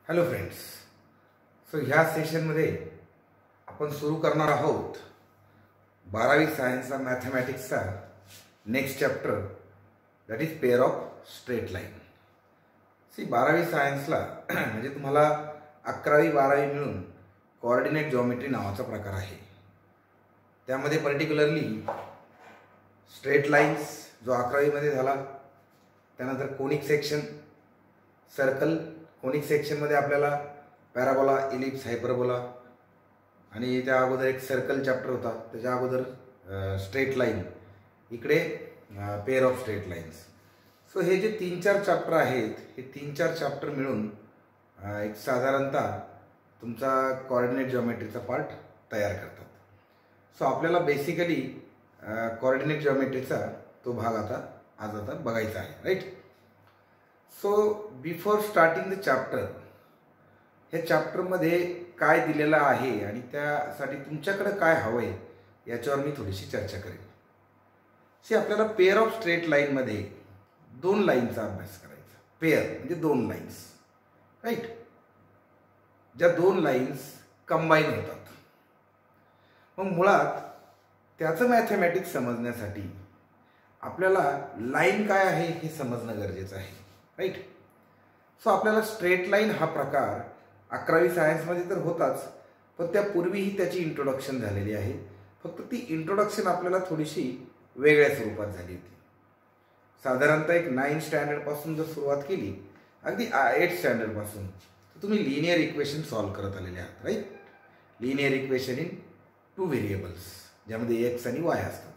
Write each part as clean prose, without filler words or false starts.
Hello friends. So ह्या सेशनमध्ये आपण सुरू करणार आहोत 12वी सायन्सचा मॅथमॅटिक्सचा next chapter, that is pair of straight line. 12वी सायन्सला म्हणजे तुम्हाला 11वी 12वी मिळून कोऑर्डिनेट जॉमेट्री नावाचा प्रकार आहे. त्यामध्ये पर्टिक्युलरली स्ट्रेट लाईन्स जो 11वीमध्ये झाला, त्यानंतर कोनिक सेक्शन, सर्कल. कोनिक सेक्शनमध्ये आपल्याला पॅराबोला, इलिप्स, हायपरबोला आणि त्या अगोदर एक सर्कल चॅप्टर होता, त्याच्या अगोदर स्ट्रेट लाईन, इकडे pair of straight lines. So हे जे 3-4 चॅप्टर आहेत, हे 3-4 चॅप्टर मिळून एक साधारणतः तुमचा कोऑर्डिनेट जॉमेट्रीचा पार्ट तयार करतात. सो आपल्याला बेसिकली कोऑर्डिनेट जॉमेट्रीचा तो भाग आज बघायचा आहे, right. So before starting the chapter, ह्या चॅप्टरमध्ये काय दिलेलं आहे आणि त्यासाठी तुमच्याकडे काय हवं आहे याच्यावर मी थोडीशी चर्चा करेन. आपल्याला पेअर ऑफ स्ट्रेट लाईनमध्ये 2 लाईनचा अभ्यास करायचा. पेअर म्हणजे 2 लाईन्स, राईट, ज्या 2 लाईन्स कंबाईन होतात. मग मुळात त्याचं मॅथमॅटिक्स समजण्यासाठी आपल्याला लाईन काय आहे हे समजणं गरजेचं आहे, राईट. सो आपल्याला स्ट्रेट लाईन हा प्रकार 11वी सायन्समध्ये तर होताच, पण त्यापूर्वीही त्याची इंट्रोडक्शन झालेली आहे. फक्त ती इंट्रोडक्शन आपल्याला थोडीशी वेगळ्या स्वरूपात झाली होती. साधारणतः एक 9 स्टँडर्डपासून जर सुरुवात केली, अगदी 8 स्टँडर्डपासून, तर तुम्ही लिनियर इक्वेशन सॉल्व्ह करत आलेले आहात, right. Linear equation in 2 variables, ज्यामध्ये एक्स आणि वाय असतात.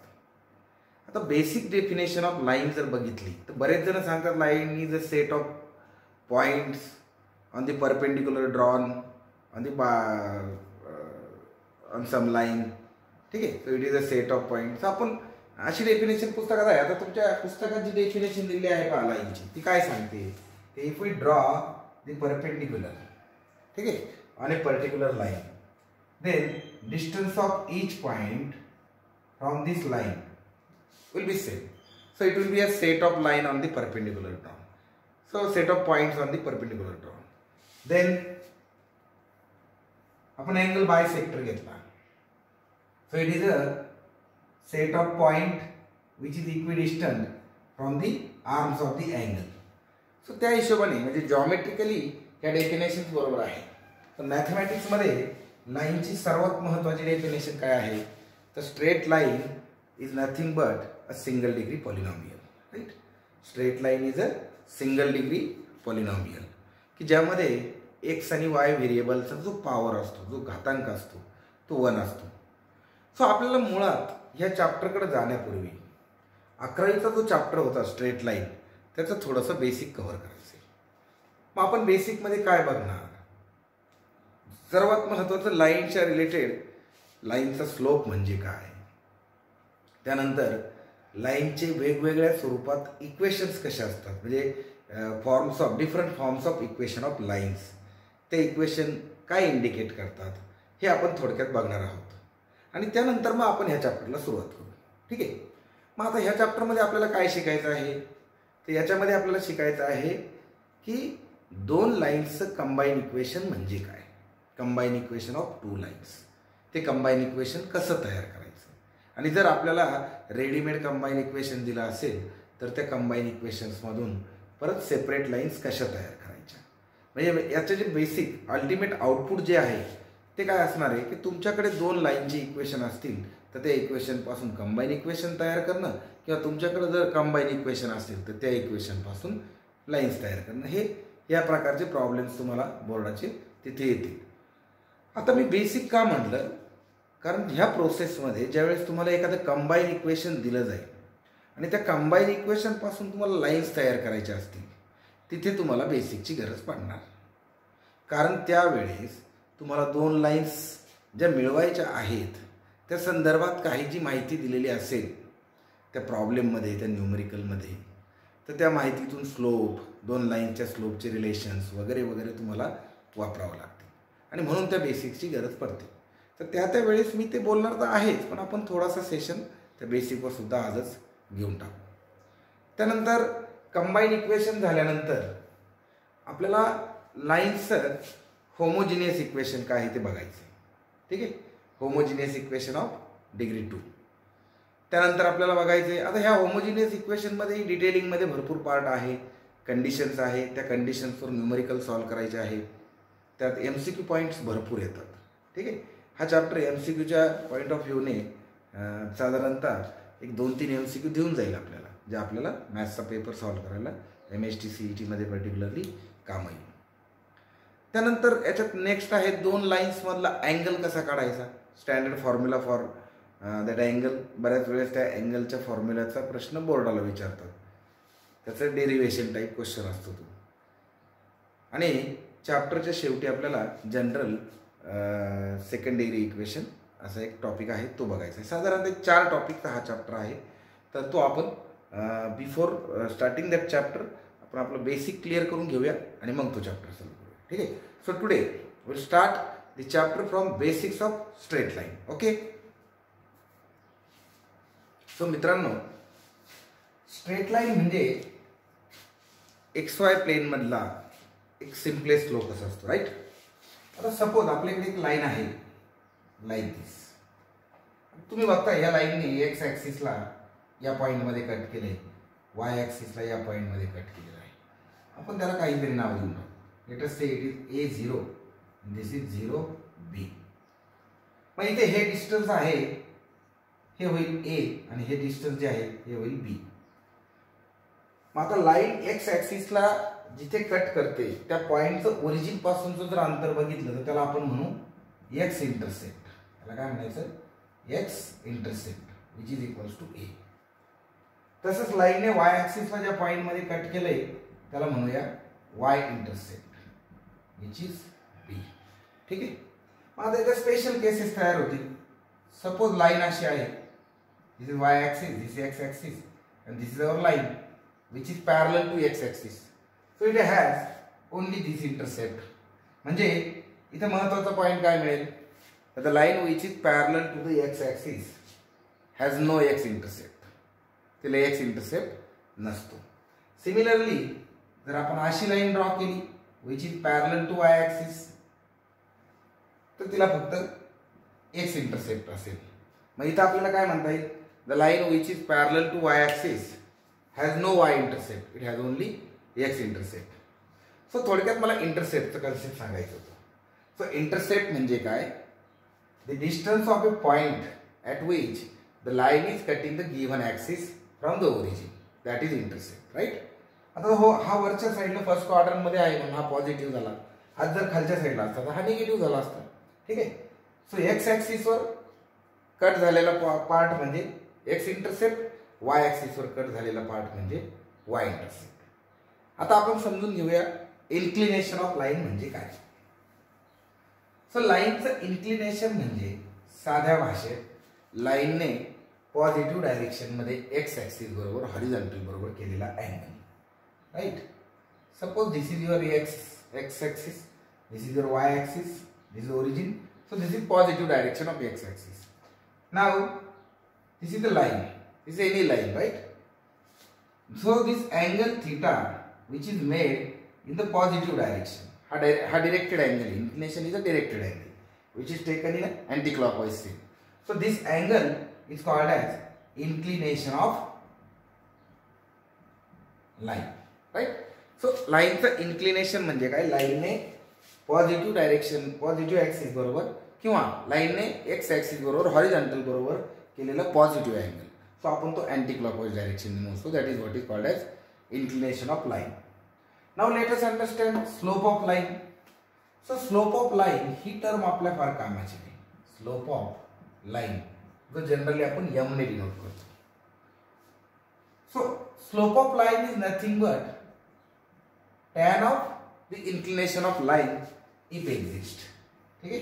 आता बेसिक डेफिनेशन ऑफ लाईन जर बघितली तर बरेच जण सांगतात line is a set of points on the perpendicular drawn on the on some line, ठीक आहे. So it is a set of points. आपण अशी डेफिनेशन पुस्तकात आहे. आता तुमच्या पुस्तकात जी डेफिनेशन दिली आहे पहा लाईनची, ती काय सांगते? If we draw the perpendicular, ठीक आहे, on a particular line, then distance of each point from this line will be same. So it will be a set of line on the perpendicular drawn. So set of points on the perpendicular drawn. Then आपण angle bisector घेतला. So it is a set of point which is equidistant from the arms of the angle. So त्या हिशोबाने म्हणजे जॉमेट्रिकली या definition बरोबर आहे. तर mathematics मध्ये लाईनची सर्वात महत्त्वाची डेफिनेशन काय आहे? तर straight line is nothing but a single degree polynomial, right. Straight line is a single degree polynomial की ज्यामध्ये x आणि y व्हेरिएबलचा जो पॉवर असतो, जो घातांक असतो, तो 1 असतो. सो आपल्याला मुळात ह्या चॅप्टरकडे जाण्यापूर्वी 11वीचा जो चॅप्टर होता स्ट्रेट लाईन, त्याचं थोडंसं बेसिक कव्हर करायचं आहे. मग आपण बेसिकमध्ये काय बघणार? सर्वात महत्त्वाचं लाईनच्या रिलेटेड लाईनचा स्लोप म्हणजे काय, त्यानंतर लाईनचे वेगवेगळ्या स्वरूपात इक्वेशन्स कशा असतात, म्हणजे forms of different forms of equation of lines, ते इक्वेशन काय इंडिकेट करतात हे आपण थोडक्यात बघणार आहोत. आणि त्यानंतर मग आपण ह्या चॅप्टरला सुरुवात करू, ठीक आहे. मग आता ह्या चॅप्टरमध्ये आपल्याला काय शिकायचं आहे? तर याच्यामध्ये आपल्याला शिकायचं आहे की 2 लाईन्सचं कंबाईन इक्वेशन म्हणजे काय, कंबाईन इक्वेशन ऑफ 2 लाईन्स. ते कंबाईन इक्वेशन कसं तयार करायचं, आणि जर आपल्याला रेडीमेड कंबाईन इक्वेशन दिलं असेल तर त्या कंबाईन इक्वेशन्समधून परत सेपरेट लाईन्स कशा तयार करायच्या, म्हणजे याचे जे बेसिक अल्टिमेट आउटपुट जे आहे ते काय असणार आहे की तुमच्याकडे 2 लाईनची इक्वेशन असतील तर त्या इक्वेशनपासून कंबाईन इक्वेशन तयार करणं, किंवा तुमच्याकडे जर कंबाईन इक्वेशन असतील तर त्या इक्वेशनपासून लाईन्स तयार करणं, हे या प्रकारचे प्रॉब्लेम्स तुम्हाला बोर्डाचे तिथे येतील. आता मी बेसिक का म्हटलं? कारण ह्या प्रोसेसमध्ये ज्यावेळेस तुम्हाला एखादं कंबाईन इक्वेशन दिलं जाईल आणि त्या कंबाईन इक्वेशनपासून तुम्हाला लाईन्स तयार करायच्या असतील, तिथे तुम्हाला बेसिकची गरज पडणार. कारण त्यावेळेस तुम्हाला 2 लाईन्स ज्या मिळवायच्या आहेत त्या संदर्भात काही जी माहिती दिलेली असेल त्या प्रॉब्लेममध्ये, त्या न्यूमरिकलमध्ये, तर त्या माहितीतून स्लोप, 2 लाईनच्या स्लोपचे रिलेशन्स वगैरे वगैरे तुम्हाला वापरावं लागते, आणि म्हणून त्या बेसिकची गरज पडते. तर त्या वेळेस मी ते बोलणार तर आहेच, पण आपण थोडासा सेशन त्या बेसिकवर सुद्धा आजच घेऊन टाकू. त्यानंतर कंबाईन इक्वेशन झाल्यानंतर आपल्याला लाईन्सचं होमोजिनियस इक्वेशन काय आहे ते बघायचं. ठीक आहे, होमोजिनियस इक्वेशन ऑफ डिग्री 2. त्यानंतर आपल्याला बघायचं आहे, आता ह्या होमोजिनियस इक्वेशनमध्ये डिटेलिंगमध्ये भरपूर पार्ट आहे, कंडिशन्स आहे, त्या कंडिशन्सवर न्यूमरिकल सॉल्व करायचे आहे. त्यात MCQ पॉईंट्स भरपूर येतात. ठीक आहे, हा चॅप्टर MCQच्या पॉईंट ऑफ व्ह्यूने साधारणतः एक 2-3 MCQ देऊन जाईल आपल्याला, जे आपल्याला मॅथ्सचा पेपर सॉल्व करायला MST CETमध्ये पर्टिक्युलरली काम येईल. त्यानंतर याच्यात नेक्स्ट आहे 2 लाईन्समधला अँगल कसा काढायचा, standard formula for that angle. बऱ्याच वेळेस त्या अँगलच्या फॉर्म्युल्याचा प्रश्न बोर्डाला विचारतात, त्याचं डेरिव्हेशन टाईप क्वेश्चन असतो तो. आणि चॅप्टरच्या शेवटी आपल्याला जनरल सेकंड डिग्री इक्वेशन असा एक टॉपिक आहे तो बघायचा आहे. साधारणतः 4 टॉपिकचा हा चॅप्टर आहे. तर तो आपण बिफोर स्टार्टिंग दॅट चॅप्टर आपण आपलं बेसिक क्लिअर करून घेऊया आणि मग तो चॅप्टर सॉल्व करूया. ठीक आहे, so today will start the chapter from basics of straight line. Okay, so मित्रांनो, स्ट्रेट लाईन म्हणजे XY प्लेनमधला एक सिम्पलेस्ट स्लोप असा असतो, राईट. आता सपोज आपल्याकडे एक लाईन आहे लाईक दिस. तुम्ही बघता या लाईनने एक्स ॲक्सिसला या पॉईंटमध्ये कट केले, वाय ॲक्सिसला या पॉईंटमध्ये कट केलेलं आहे. आपण त्याला काहीतरी नाव देऊन टाकू. Late us say it is A0, this is 0B. मग इथे हे डिस्टन्स आहे, हे होईल A, आणि हे डिस्टन्स जे आहे हे होईल B. मग आता लाईन एक्स ॲक्सिसला जिथे कट करते त्या पॉईंटचं ओरिजिन पासूनचं जर अंतर बघितलं तर त्याला आपण म्हणू एक्स इंटरसेप्ट. त्याला काय म्हणायचं, x intercept which is equals to A. तसंच लाईनने वाय ॲक्सिसला ज्या पॉईंटमध्ये कट केलंय त्याला म्हणूया Y intercept which is B. ठीक आहे, मग आता इथे स्पेशल केसेस तयार होतील. सपोज लाईन अशी आहे, this is Y axis, this is X axis, and this is our line which is parallel to X axis. So it has only this intercept. म्हणजे इथे महत्वाचा पॉईंट काय मिळेल, the line which is parallel to the x axis has no X intercept. तिला X intercept नसतो. Similarly जर आपण अशी लाईन ड्रॉ केली which is parallel to Y axis तर तिला फक्त एक्स इंटरसेप्ट असेल. मग इथं आपल्याला काय म्हणता येईल, the line which is parallel to Y axis has no y intercept, it has only x intercept. So थोडक्यात मला इंटरसेप्टचं कन्सेप्ट सांगायचं होतं. सो इंटरसेप्ट म्हणजे काय, the distance of a point at which the line is cutting the given axis from the origin, that is intercept, right. आता हा वरच्या साईडला फर्स्ट क्वाड्रंटमध्ये आहे म्हणून हा पॉझिटिव्ह झाला, हा जर खालच्या साईडला असता तर हा निगेटिव्ह झाला असता. ठीक आहे, सो एक्स ॲक्सिसवर कट झालेला पार्ट म्हणजे एक्स इंटरसेप्ट, वाय ॲक्सिसवर कट झालेला पार्ट म्हणजे वाय इंटरसेप्ट. आता आपण समजून घेऊया इन्क्लिनेशन ऑफ लाईन म्हणजे काय. सो लाईनचं इन्क्लिनेशन म्हणजे साध्या भाषेत लाईनने पॉझिटिव्ह डायरेक्शनमध्ये एक्स ॲक्सिस बरोबर हॉरिझॉन्टल बरोबर केलेला angle, right. Suppose this is your x axis, this is your y axis, this is origin, so this is positive direction of x axis. Now this is the line, this is any line, right? So this angle theta which is made in the positive direction, ha directed angle, inclination is a directed angle which is taken in an anti-clockwise way. So this angle is called as inclination of line, right? So line चा inclination म्हणजे काय, line ने positive direction, positive axis बरोबर किंवा लाईनने x axis बरोबर horizontal बरोबर केलेला पॉझिटिव्ह अँगल. सो आपण तो अँटी क्लॉकवाईज डायरेक्शनने मोजतो, that is what is called as inclination of line. Now let us understand slope of line. So slope of line ही टर्म आपल्या फार कामाची नाही. स्लोप ऑफ लाईन जो जनरली आपण एम ने डिनोट करतो. So slope of line is nothing but tan of the inclination of line if exist. ठीक आहे,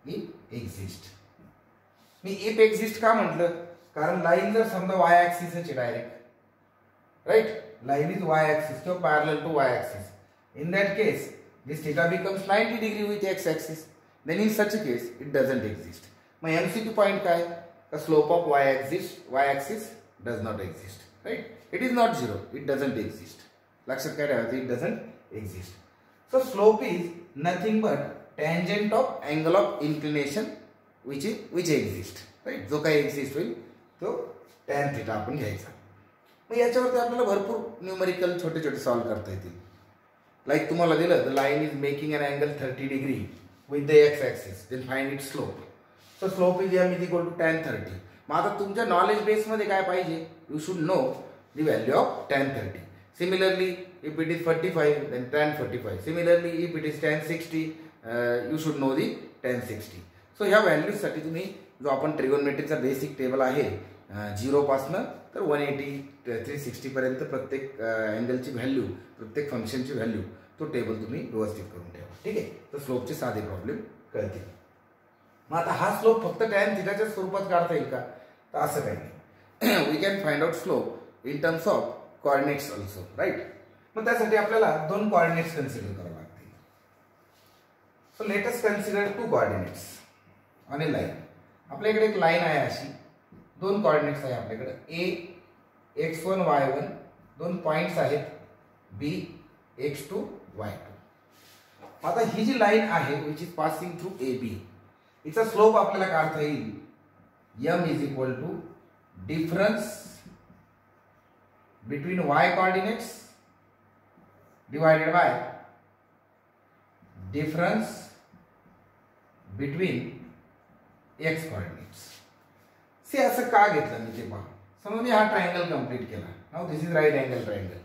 इफ एक्झिस्ट. मी इफ एक्झिस्ट का म्हटलं, कारण लाईन जर समजा वाय ॲक्सिस आहे direct, right, line is Y axis किंवा parallel to Y axis, in that case this theta becomes 90 degree with X axis, then in such a case it doesn't exist. मग MCQ point काय, the slope of Y axis does not exist, right. It is not zero, it doesn't exist. लक्षात काय ठेवायचं, it doesn't exist. So slope is nothing but tangent of angle of inclination which exists, right? जो काही exist होईल तो tan theta आपण घ्यायचा. मग याच्यावरती आपल्याला भरपूर न्यूमेरिकल छोटे छोटे सॉल्व करता येतील. लाईक तुम्हाला दिलं the line is making an angle 30 degree with the x axis, then find it slope. So slope is m is equal to tan 30. मग आता तुमच्या नॉलेज बेसमध्ये काय पाहिजे? You should know the value of tan 30. Similarly, if it is 45, then tan 45. Similarly, if it is tan 60, you should know the tan 60. So ह्या values साठी तुम्ही जो आपण ट्रिगोनोमेट्रीचा बेसिक टेबल आहे 0 पासून तर 180 360 पर्यंत प्रत्येक अँगलची व्हॅल्यू, प्रत्येक फंक्शनची व्हॅल्यू तो टेबल तुम्ही व्यवस्थित करून ठेवा. ठीक आहे. तर स्लोपचे साधे प्रॉब्लेम कळतील. मग आता हा स्लोप फक्त tan थीटाच्या स्वरूपात काढता येईल का? तर असं काही नाही. We can find out slope in terms of coordinates also, right. मग त्यासाठी आपल्याला दोन कोऑर्डिनेट्स कन्सिडर करावे लागतील. So let us consider two coordinates on a line. आपल्याकडे एक लाईन आहे अशी, दोन कोऑर्डिनेट्स आहे आपल्याकडे a x1 y1, दोन पॉइंट्स आहेत b x2 y2. आता ही जी लाईन आहे which is passing through AB, इचा स्लोप आपल्याला काढता येईल m is equal to difference between y coordinates divided by difference between x coordinates. से असं का घेतलं मी ते पहा. समजा मी हा ट्रायंगल कंप्लीट केला. Now this is right angle triangle.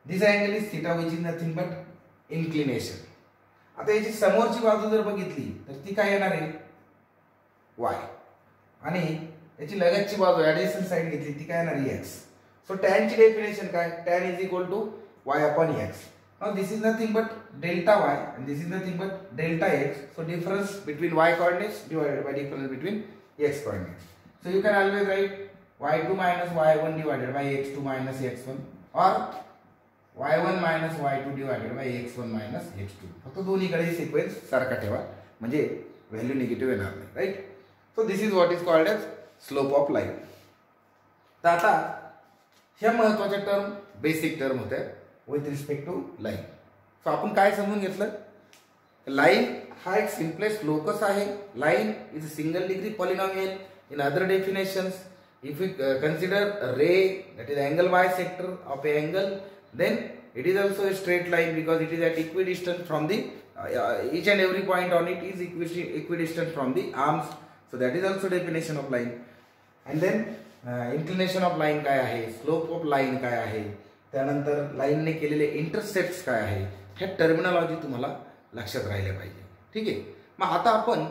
This angle is theta which is nothing but inclination. आता याची समोरची बाजू जर बघितली तर ती काय येणार आहे? y. आणि याची लगतची बाजू ॲडजसंट साइड घेतली ती काय येणार आहे? x. So tan ची डेफिनेशन काय? tan is equal to y upon x. Now this is nothing but delta y and this is nothing but delta x. So difference between y coordinates divided by difference between x coordinates. So you can always write y2 minus y1 divided by x2 minus x1 or y1 minus y2 divided by x1 minus x2. फक्त दोन्हीकडे sequence सारखा ठेवा म्हणजे value negative येणार नाही, right. So this is what is called as slope of line. तर आता ह्या महत्वाच्या टर्म बेसिक टर्म होत्या विथ रिस्पेक्ट टू लाईन. सो आपण काय समजून घेतलं? लाईन हा एक सिम्पलेस्ट लोकस आहे. Line is a single degree polynomial. In other definitions, if you consider ray that is angle bisector of a angle, then it is also a straight line because it is at equidistant from the each and every point on it is equidistant from the arms. So that is also definition of line. And then inclination of line काय आहे, slope of line काय आहे, त्यानंतर लाईनने केलेले intercepts काय आहे, हे टर्मिनॉलॉजी तुम्हाला लक्षात राहिले पाहिजे. ठीक आहे. मग आता आपण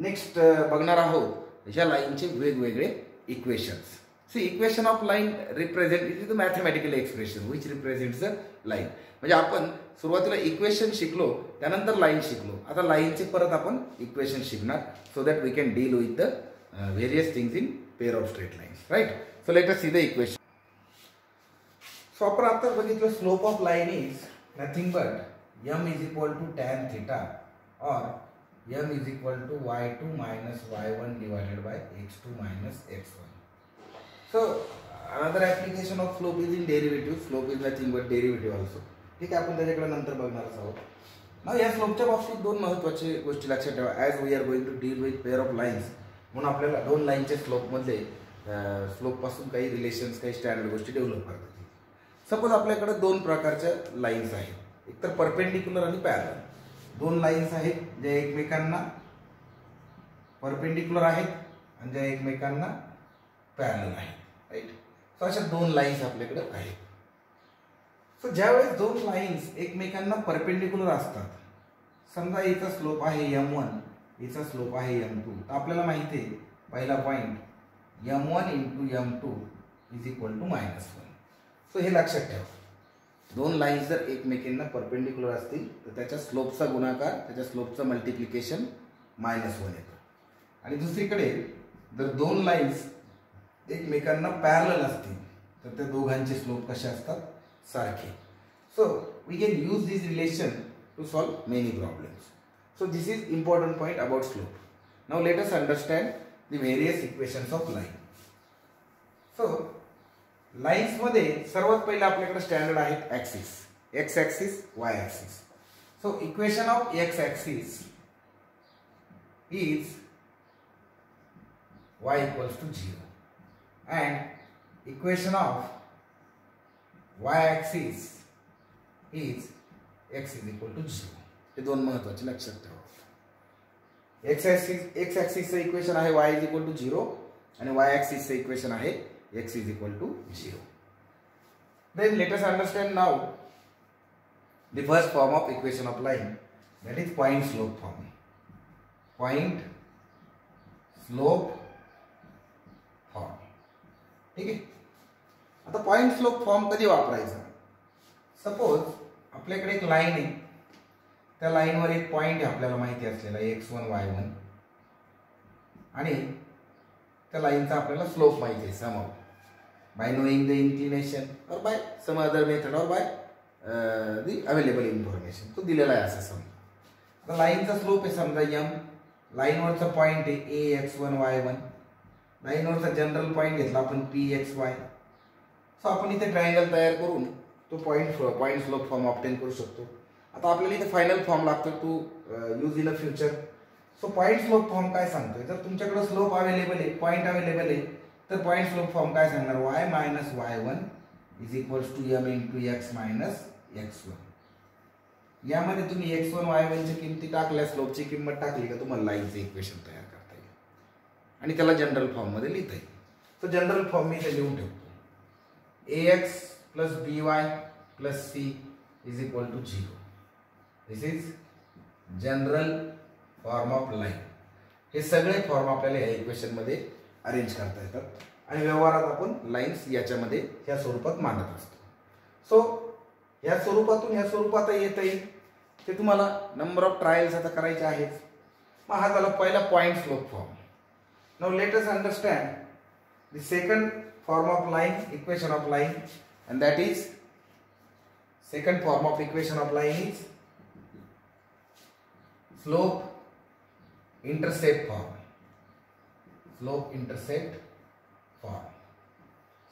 नेक्स्ट बघणार आहोत ह्या लाईनचे वेगवेगळे equations. See equation of line represent it is the mathematical expression which represents the line. म्हणजे आपण सुरुवातीला इक्वेशन शिकलो, त्यानंतर लाईन शिकलो. आता लाईनचे परत आपण इक्वेशन शिकणार so that we can deal with the various things in pair of straight lines, right? So let us see the equation. So आपण आता बघितलं slope of line is nothing but m is equal to tan theta or m is equal to y2 minus y1 divided by x2 minus x1. So another application of slope is in derivative. Slope is nothing but derivative also. ठीक आहे, आपण त्याच्याकडे नंतर बघणार आहोत. ना या स्लोपच्या बाबतीत दोन महत्त्वाचे गोष्टी लक्षात ठेवा. As we are going to deal with pair of lines, म्हणून आपल्याला दोन लाईनच्या स्लोपमधले स्लोपपासून काही रिलेशन्स, काही स्टँडर्ड गोष्टी डेव्हलप करतात. सपोज आपल्याकडे दोन प्रकारच्या लाईन्स आहेत, एक तर परपेंडिक्युलर आणि पॅरलल. दोन लाईन्स आहेत ज्या एकमेकांना परपेंडिक्युलर आहेत आणि ज्या एकमेकांना पॅरलल आहेत, राईट. सो अशा दोन लाईन्स आपल्याकडे आहेत. सो ज्यावेळेस दोन लाईन्स एकमेकांना परपेंडिक्युलर असतात, समजा याचा स्लोप आहे m1, याचा स्लोप आहे m2, तर आपल्याला माहिती आहे पहिला point m1 into m2 is equal to -1. So हे लक्षात ठेवा. दोन लाईन्स जर एकमेकांना परपेंडिक्युलर असतील तर त्याच्या स्लोपचा गुणाकार, त्याच्या स्लोपचं मल्टिप्लिकेशन -1 येतं. आणि दुसरीकडे जर दोन लाईन्स एकमेकांना पॅरलल असतील तर त्या दोघांचे स्लोप कसे असतात? सारखे. So we can use this relation to solve many problems. So this is important point about slope. Now let us understand the various equations of line. So lines मध्ये सर्वात पहिले आपल्याकडे स्टँडर्ड आहेत axis, x axis, y axis. So equation of x axis is y equals to 0 and equation of y axis is x is equal to 0. हे दोन महत्वाचे लक्षात ठेवा. x axis चे इक्वेशन आहे y is equal to 0 आणि y axis चे equation आहे x is equal to 0. Then let us understand now the first form of equation of line, that is point slope form. Point slope form. ठीक आहे. आता point slope form कधी वापरायचा? Suppose आपल्याकडे एक line आहे, त्या लाईनवर एक पॉइंट आहे आपल्याला माहिती असलेला x1 y1 आणि त्या लाईनचा आपल्याला स्लोप माहिती आहे somehow by knowing the inclination or by some other method or by the available information. तो दिलेला आहे असं समजा. आता लाईनचा स्लोप आहे समजा m, लाईनवरचा पॉइंट आहे a x1 y1, लाईनवरचा जनरल पॉइंट घेतला आपण p x y. सो आपण इथे ट्रायंगल तयार करून तो पॉइंट स्लोप फॉर्म ऑब्टेन करू शकतो. आता आपल्याला इथे फायनल फॉर्म लागतो to use in a future. So point slope form काय सांगतोय? जर तुमच्याकडे स्लोप अवेलेबल आहे, पॉइंट अवेलेबल आहे, तर पॉइंट स्लोप फॉर्म काय सांगणार? y minus y1 is equals to m into x minus x1. यामध्ये तुम्ही x1 y1 ची किंमती टाकल्या, स्लोपची किंमत टाकली का तुम्हाला लाईनचे इक्वेशन तयार करता येईल आणि त्याला जनरल फॉर्म मध्ये लिहिता येईल. तो जनरल फॉर्म मी इथे लिहून ठेवतो. ax plus by plus c is equal to 0. This is general form of line. हे सगळे फॉर्म आपल्याला या इक्वेशन मध्ये अरेंज करता येतात आणि व्यवहारात आपण लाईन्स याच्यामध्ये या स्वरूपात मांडत असतो. सो या स्वरूपातून या स्वरूपात येता येईल ते तुम्हाला नंबर ऑफ ट्रायल्स आता करायचे आहेत. मग हा झाला पहिला point slope form. Now let us understand the second form of line, equation of line, and that is second form of equation of line is slope intercept form. Slope intercept form.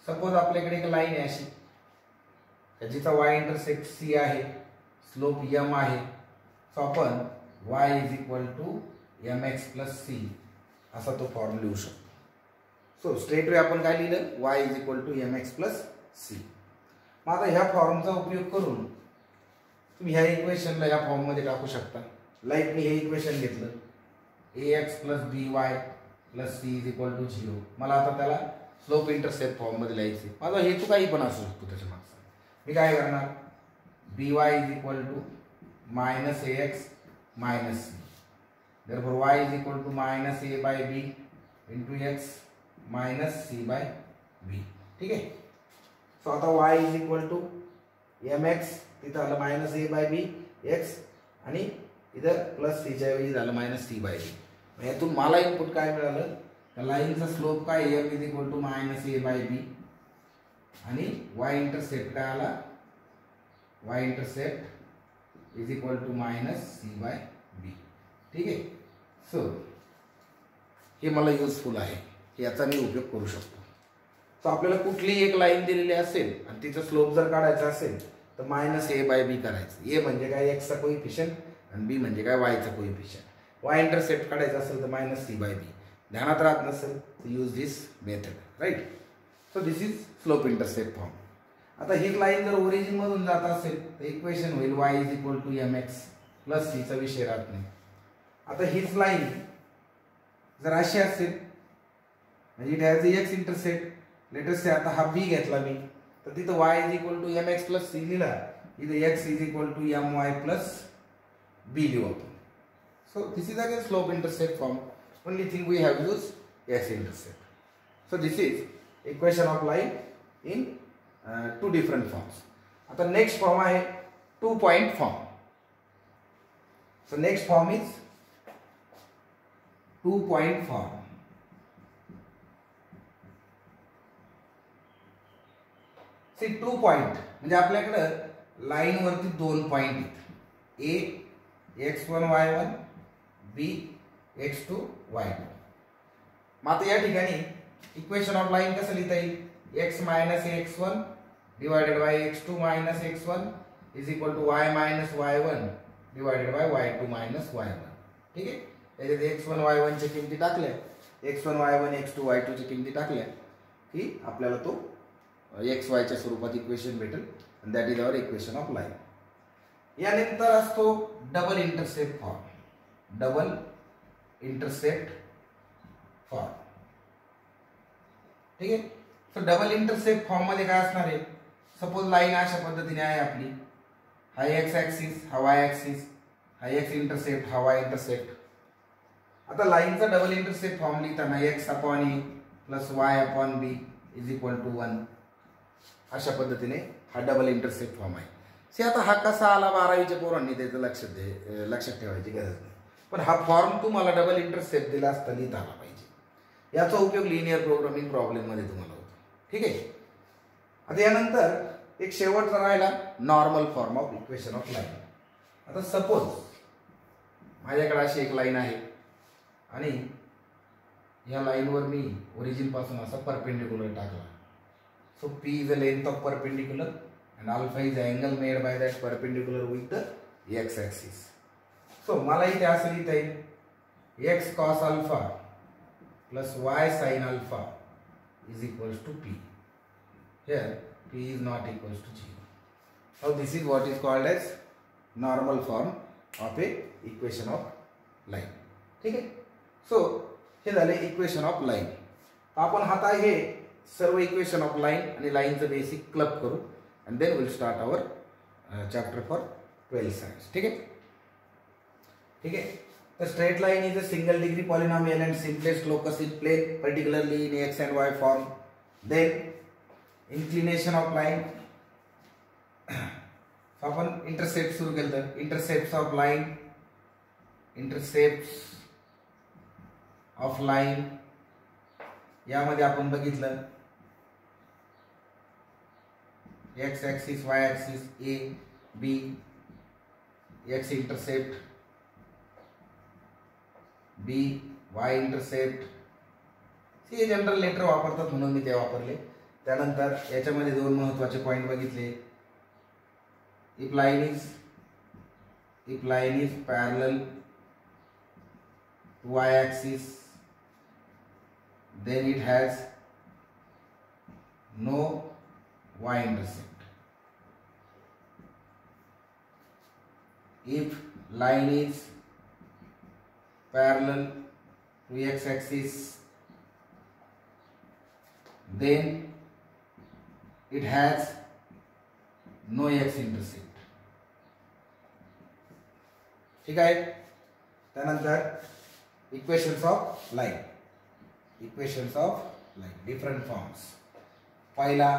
Suppose आपल्याकडे एक line आहे अशी, त्याचा y intersect c आहे, slope m आहे. So आपण y is equal to mx plus c असा तो फॉर्म लिहू शकतो. सो स्ट्रेट वे आपण काय लिहिलं? y is equal to mx plus c. मग आता ह्या फॉर्मचा उपयोग करून तुम्ही ह्या इक्वेशनला या फॉर्म मध्ये टाकू शकता. लाईक मी हे इक्वेशन घेतलं ax plus by plus c is equal to 0. मला आता त्याला स्लोप इंटरसेप्ट फॉर्म मध्ये लिहायचे. माझा हेतू काही पण असू शकतो त्याच्या मागचा. मी काय करणार? by is equal to minus ax minus c. Therefore y is equal to minus a by b into x minus c by b. ठीक आहे. सो आता y is equal to mx, तिथं आलं minus a by b x आणि इधर plus c च्या ऐवजी झालं मायनस c बाय b. यातून मला इनपुट काय मिळालं? त्या लाईनचा स्लोप काय? m is equal to minus a by b आणि y इंटरसेप्ट काय आला? y intercept is equal to minus c by b. ठीक आहे. सो हे मला युजफुल आहे, याचा मी उपयोग करू शकतो. तर आपल्याला कुठलीही एक लाईन दिलेली असेल आणि तिचा स्लोप जर काढायचा असेल तर मायनस a बाय b करायचं. a म्हणजे काय? x चा कोइफिशियंट आणि b म्हणजे काय? y चा कोइफिशियंट. y इंटरसेप्ट काढायचा असेल तर मायनस c बाय b. ध्यानात राहत नसेल तर use this method, right. So this is slope intercept form. आता ही लाईन जर ओरिजिन मधून जात असेल तर इक्वेशन होईल y is equal to mx plus c चा विषय राहत नाही. आता हीच लाईन जर अशी असेल म्हणजे it has X intercept, let us say आता हा b घेतला मी तर तिथं y is equal to mx plus c लिहिला, इथे x is equal to my plus b लिहू आपण. So this is again slope intercept form. Only thing we have use x intercept. So this is equation of line in two different forms. आता next form आहे two point form. So next form is two point form. See two point म्हणजे आपल्याकडे line वरती दोन point आहेत, a x1 y1 b x2 y2. मग आता या ठिकाणी इक्वेशन ऑफ लाईन कसं लिहिता येईल? x minus x1 divided by x2 minus x1 is equal to y minus y1 divided by y2 minus y1. ठीक आहे. त्याच्यात x1 y1 च्या किमती टाकल्या, x1 y1 x2 y2 च्या किमती टाकल्या की आपल्याला तो xy च्या स्वरूपात इक्वेशन भेटेल. and that is our equation of line. यानंतर असतो double intercept form. Double intercept form. ठीक आहे. सो डबल इंटरसेप्ट फॉर्म मध्ये काय असणार आहे, सपोज लाईन अशा पद्धतीने आहे आपली, हा एक्स ऍक्सिस, हा वाय ऍक्सिस, हा एक्स इंटरसेप्ट, हा वाय इंटरसेप्ट. आता लाईनचा डबल इंटरसेप्ट फॉर्म लिहिताना x upon a plus y upon b is equal to 1 अशा पद्धतीने हा डबल इंटरसेप्ट फॉर्म आहे. से आता हा कसा आला 12वीच्या पोरांनी त्याचं लक्षात ठेवायची गरज नाही, पण हा फॉर्म तुम्हाला डबल इंटरसेप्ट दिला असता लिहिता आला पाहिजे. याचा उपयोग लिनियर प्रोग्रामिंग प्रॉब्लेम मध्ये तुम्हाला होतो. ठीक आहे. आता यानंतर एक शेवटचा राहिला normal form of equation of line. आता सपोज माझ्याकडे अशी एक लाईन आहे आणि या लाईनवर मी ओरिजिन पासून असा परपेंडिक्युलर टाकला. So P is the length of perpendicular and alpha is the angle made by that perpendicular with the x axis. So मला इथे असं लिहिता येईल x cos alpha plus y sin alpha is equals to P. Here P is not equals to 0. Now this is what is called as normal form of a equation of line. ठीक आहे. So हे झाले equation of line. आपण आता हे सर्व equation of line आणि लाईनचं basic club करू and then we'll start our chapter for 12th science. ठीक है. ठीक है. The straight line is a single degree polynomial and simplest locus in plane, particularly in x and y form. Then inclination of line. आपण intercept सुरू केलं तर intercepts of line यामध्ये आपण बघितलं x axis, y axis, a, b, x intercept, b, y intercept. हे general letter वापरतात म्हणून मी ते वापरले. त्यानंतर याच्यामध्ये दोन महत्त्वाचे पॉइंट बघितले. if line is parallel to y axis, then it has no y intercept. If line is parallel to x axis, then it has no x intercept. ठीक आहे. त्यानंतर equations of line. Equations of line different forms. पहिला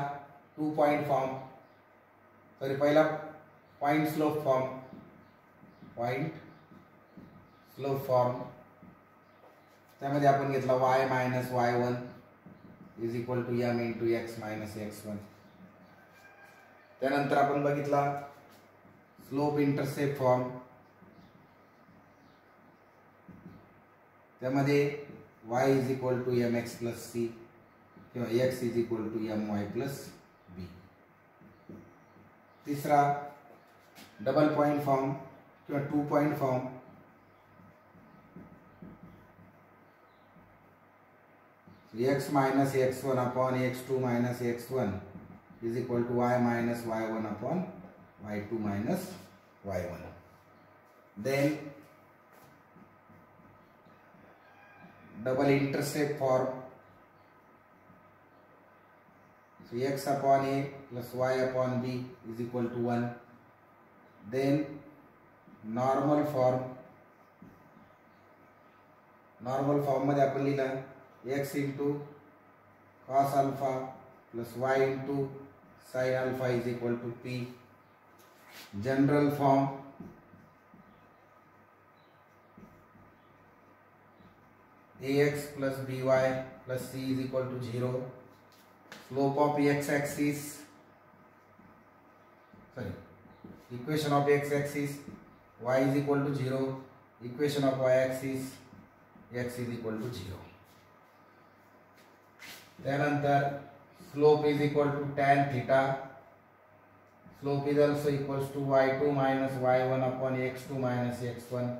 2 point form, sorry पहिला point slope form. त्यामध्ये आपण घेतला y minus y1 is equal to m into x minus x1. त्यानंतर आपण बघितला स्लोप इंटरसेप्ट फॉर्म. त्यामध्ये y is equal to mx plus c किंवा x is equal to my plus b. तिसरा double point form किंवा 2 point form. x minus x1 upon x2 minus x1 is equal to y minus y1 upon y2 minus y1. Then double intercept form. So x upon a plus y upon b is equal to 1. Then normal form. Normal form मध्ये आपण लिहिलं x into cos alpha plus y into sin alpha is equal to p. General form. ax plus by plus c is equal to 0. Slope of x axis, sorry, equation of x axis y is equal to 0, equation of y axis x is equal to 0. त्यानंतर slope is equal to tan theta, slope is also equals to y2 minus y1 upon x2 minus x1.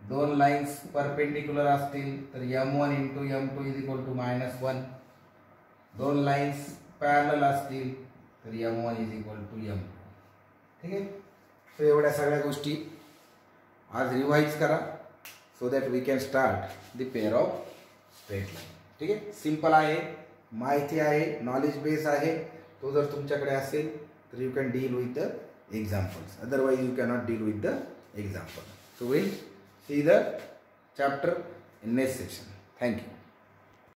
दोन lines perpendicular असतील तर m1 into m2 is equal to -1. दोन lines parallel असतील तर m1 is equal to m2. ठीक आहे. तर एवढ्या सगळ्या गोष्टी आज रिवाइज करा so that we can start the pair of straight line. ठीक आहे. सिंपल आहे, माहिती आहे, नॉलेज बेस आहे. तो जर तुमच्याकडे असेल तर you can deal with the examples, otherwise you cannot deal with the example. So will see the chapter in next section. Thank you.